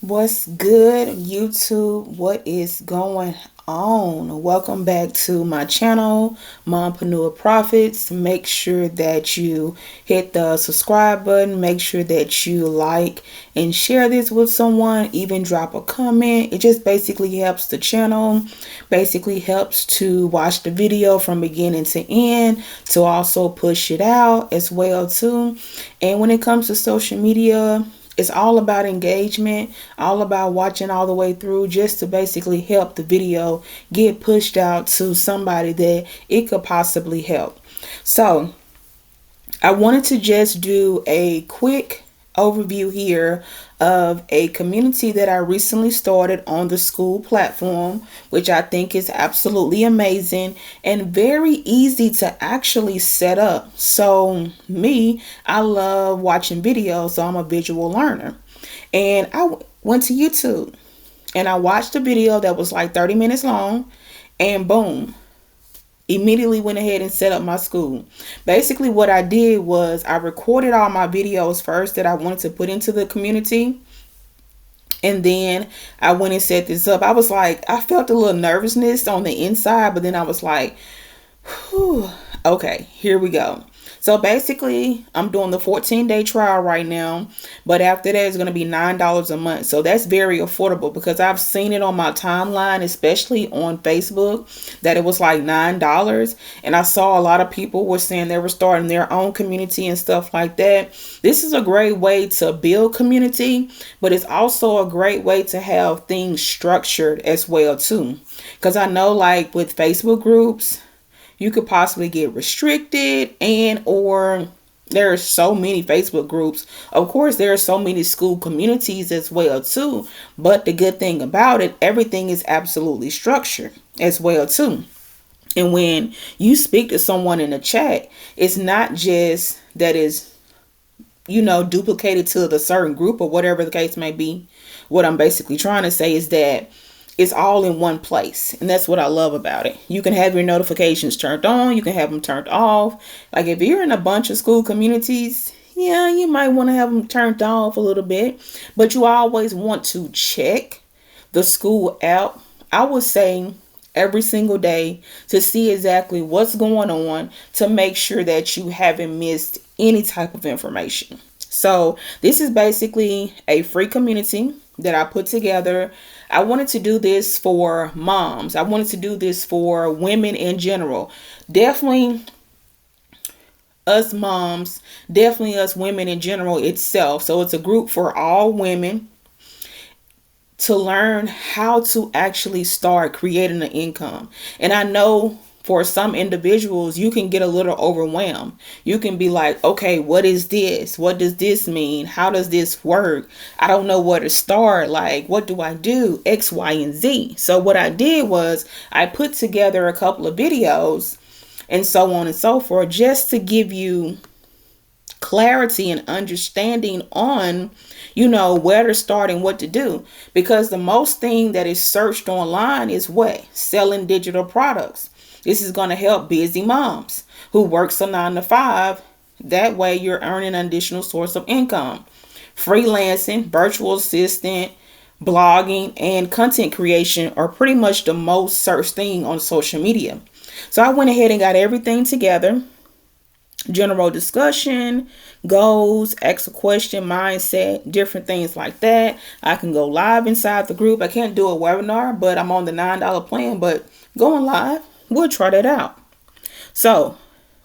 What's good, YouTube? What is going on? Welcome back to my channel, Mompreneur Profits. Make sure that you hit the subscribe button. Make sure that you like and share this with someone. Even drop a comment. It just basically helps the channel. Basically helps to watch the video from beginning to end. To also push it out as well too. And when it comes to social media, it's all about engagement, all about watching all the way through just to basically help the video get pushed out to somebody that it could possibly help. So I wanted to just do a quick overview here of a community that I recently started on the school platform, which I think is absolutely amazing and very easy to actually set up. So I love watching videos, so I'm a visual learner. And I went to YouTube and I watched a video that was like 30 minutes long, and boom, immediately went ahead and set up my school. Basically what I did was I recorded all my videos first that I wanted to put into the community, and then I went and set this up. I felt a little nervousness on the inside, but then I was like, whew, okay, here we go. So basically, I'm doing the 14-day trial right now, but after that, it's going to be $9 a month. So that's very affordable because I've seen it on my timeline, especially on Facebook, that it was like $9. And I saw a lot of people were saying they were starting their own community and stuff like that. This is a great way to build community, but it's also a great way to have things structured as well too. Because I know like with Facebook groups, you could possibly get restricted, and or there are so many Facebook groups. Of course, there are so many school communities as well too. But the good thing about it, everything is absolutely structured as well too. And when you speak to someone in the chat, it's not just that is, duplicated to the certain group or whatever the case may be. What I'm basically trying to say is that it's all in one place. And that's what I love about it. You can have your notifications turned on. You can have them turned off. Like if you're in a bunch of school communities, yeah, you might want to have them turned off a little bit. But you always want to check the school app, I would say, every single day to see exactly what's going on to make sure that you haven't missed any type of information. So this is basically a free community that I put together. I wanted to do this for moms. I wanted to do this for women in general. Definitely us moms, definitely us women in general itself. So it's a group for all women to learn how to actually start creating an income. And I know for some individuals, you can get a little overwhelmed. You can be like, okay, what is this? What does this mean? How does this work? I don't know where to start. Like, what do I do? X, Y, and Z. So what I did was I put together a couple of videos and so on and so forth, just to give you clarity and understanding on, where to start and what to do. Because the most thing that is searched online is what? Selling digital products. This is going to help busy moms who works a 9 to 5. That way you're earning an additional source of income. Freelancing, virtual assistant, blogging, and content creation are pretty much the most searched thing on social media. So I went ahead and got everything together. General discussion, goals, ask a question, mindset, different things like that. I can go live inside the group. I can't do a webinar, but I'm on the $9 plan, but going live, we'll try that out. So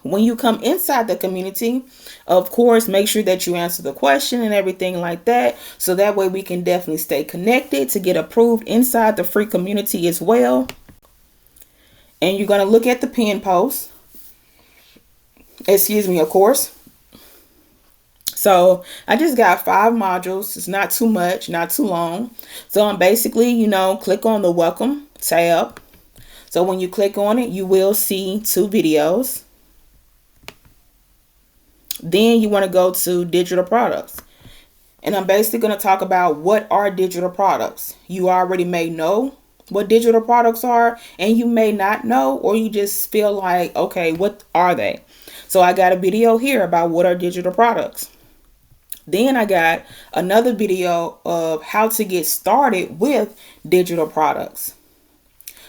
when you come inside the community, of course, make sure that you answer the question and everything like that. So that way we can definitely stay connected to get approved inside the free community as well. And you're going to look at the pin post. Excuse me, of course. So I just got 5 modules. It's not too much, not too long. So I'm basically, click on the welcome tab. So when you click on it, you will see 2 videos. Then you want to go to digital products. And I'm basically going to talk about what are digital products. You already may know what digital products are, and you may not know, or you just feel like, okay, what are they? So I got a video here about what are digital products. Then I got another video of how to get started with digital products.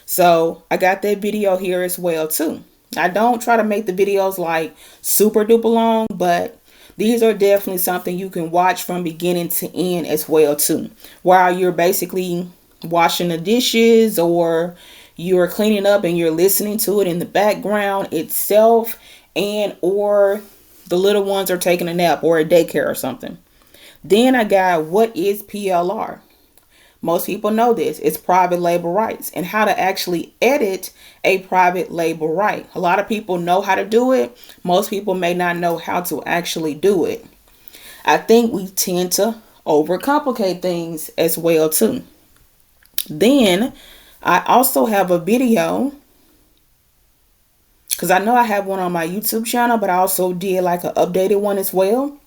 So I got that video here as well too. I don't try to make the videos like super duper long, but these are definitely something you can watch from beginning to end as well too. While you're basically washing the dishes, or you're cleaning up and you're listening to it in the background itself, and or the little ones are taking a nap or a daycare or something. Then I got what is PLR. Most people know this. It's private label rights, and how to actually edit a private label right. A lot of people know how to do it. Most people may not know how to actually do it. I think we tend to overcomplicate things as well too. Then I also have a video, because I know I have one on my YouTube channel, but I also did like an updated one as well.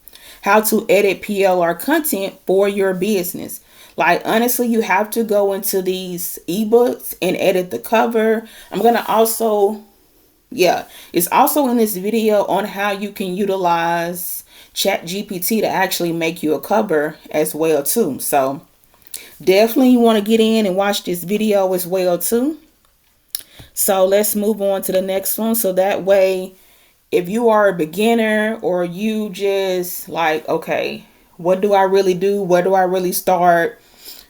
How to edit PLR content for your business. Like, honestly, you have to go into these ebooks and edit the cover. I'm going to also, it's also in this video on how you can utilize ChatGPT to actually make you a cover as well too. So definitely you want to get in and watch this video as well too. So let's move on to the next one. So that way, if you are a beginner, or you just like, okay, what do I really do? Where do I really start?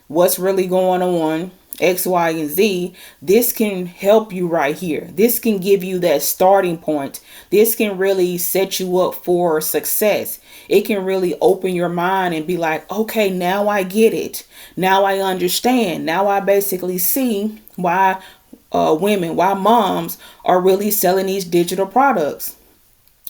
What's really going on? X, Y, and Z. This can help you right here. This can give you that starting point. This can really set you up for success. It can really open your mind and be like, okay, now I get it. Now I understand. Now I basically see why women, why moms are really selling these digital products.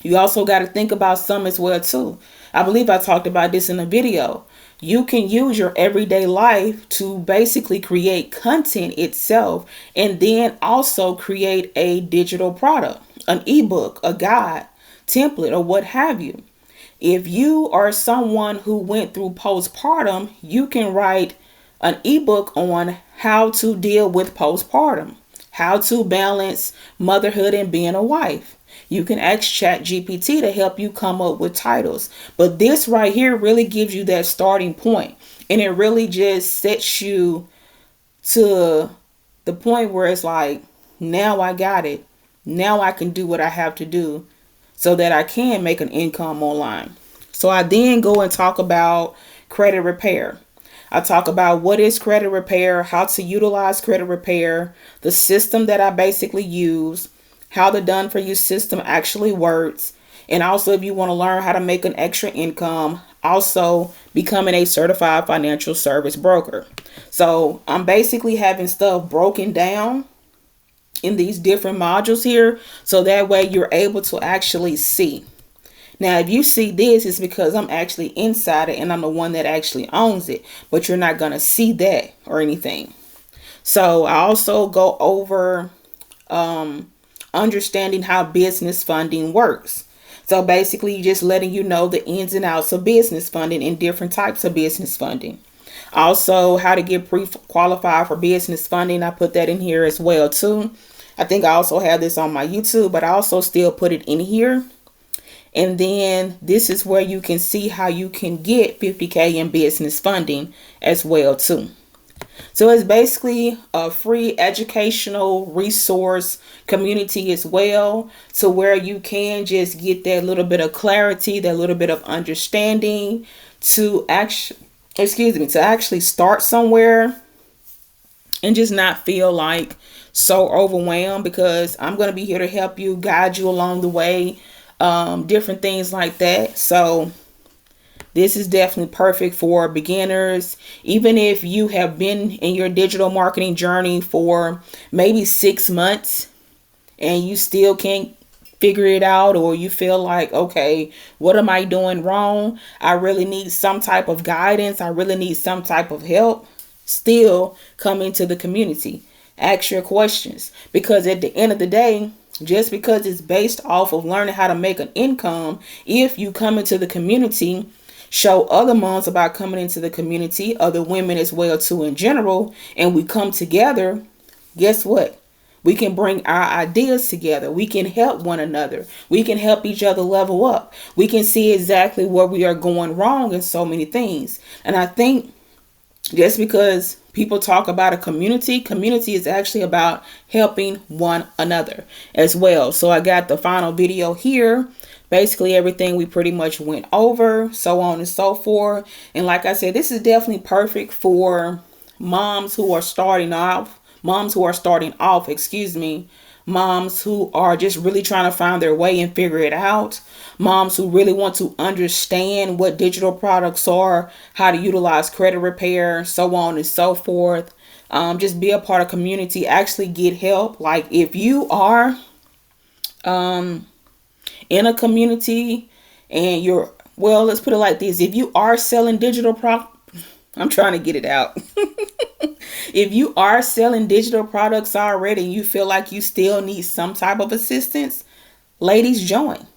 You also got to think about some as well too. I believe I talked about this in a video. You can use your everyday life to basically create content itself, and then also create a digital product, an ebook, a guide, template, or what have you. If you are someone who went through postpartum, you can write an ebook on how to deal with postpartum, how to balance motherhood and being a wife. You can ask ChatGPT to help you come up with titles. But this right here really gives you that starting point. And it really just sets you to the point where it's like, now I got it. Now I can do what I have to do so that I can make an income online. So I then go and talk about credit repair. I talk about what is credit repair, how to utilize credit repair, the system that I basically use, how the done for you system actually works, and also if you want to learn how to make an extra income, also becoming a certified financial service broker. So I'm basically having stuff broken down in these different modules here, so that way you're able to actually see. Now, if you see this, it's because I'm actually inside it and I'm the one that actually owns it, but you're not going to see that or anything. So I also go over understanding how business funding works. So basically just letting you know the ins and outs of business funding and different types of business funding. Also, how to get pre-qualified for business funding. I put that in here as well too. I think I also have this on my YouTube, but I also still put it in here. And then this is where you can see how you can get 50K in business funding as well too. So it's basically a free educational resource community as well, to where you can just get that little bit of clarity, that little bit of understanding to actually start somewhere and just not feel like so overwhelmed, because I'm going to be here to help you, guide you along the way, different things like that. So this is definitely perfect for beginners. Even if you have been in your digital marketing journey for maybe 6 months and you still can't figure it out, or you feel like, okay, what am I doing wrong? I really need some type of guidance. I really need some type of help. Still come into the community. Ask your questions, because at the end of the day, just because it's based off of learning how to make an income, if you come into the community, show other moms about coming into the community, other women as well too in general, and we come together, guess what? We can bring our ideas together. We can help one another. We can help each other level up. We can see exactly where we are going wrong in so many things. And I think just because people talk about a community is actually about helping one another as well. So I got the final video here. Basically everything we pretty much went over, so on and so forth. And like I said, this is definitely perfect for moms who are starting off, moms who are just really trying to find their way and figure it out, moms who really want to understand what digital products are, how to utilize credit repair, so on and so forth. Just be a part of community, actually get help. Like if you are in a community and you're, well, let's put it like this. If you are selling I'm trying to get it out. If you are selling digital products already and you feel like you still need some type of assistance, ladies, join.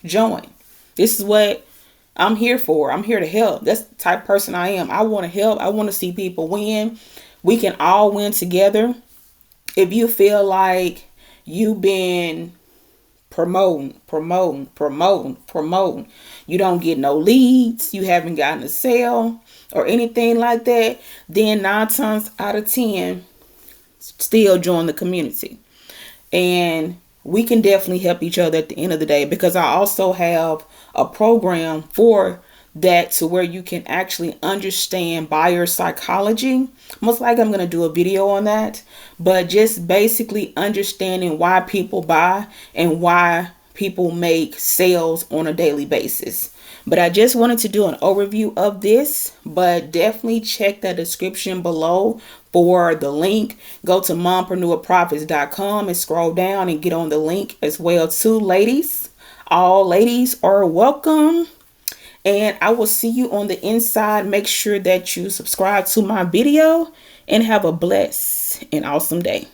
This is what I'm here for. I'm here to help. That's the type of person I am. I want to help. I want to see people win. We can all win together. If you feel like you've been promoting, you don't get no leads, you haven't gotten a sale or anything like that, then 9 times out of 10, still join the community. And we can definitely help each other at the end of the day, because I also have a program for that, to where you can actually understand buyer psychology. Most likely I'm going to do a video on that, but just basically understanding why people buy and why people make sales on a daily basis. But I just wanted to do an overview of this, but definitely check the description below for the link. Go to mompreneurprofits.com and scroll down and get on the link as well too, ladies. All ladies are welcome. And I will see you on the inside. Make sure that you subscribe to my video and have a blessed and awesome day.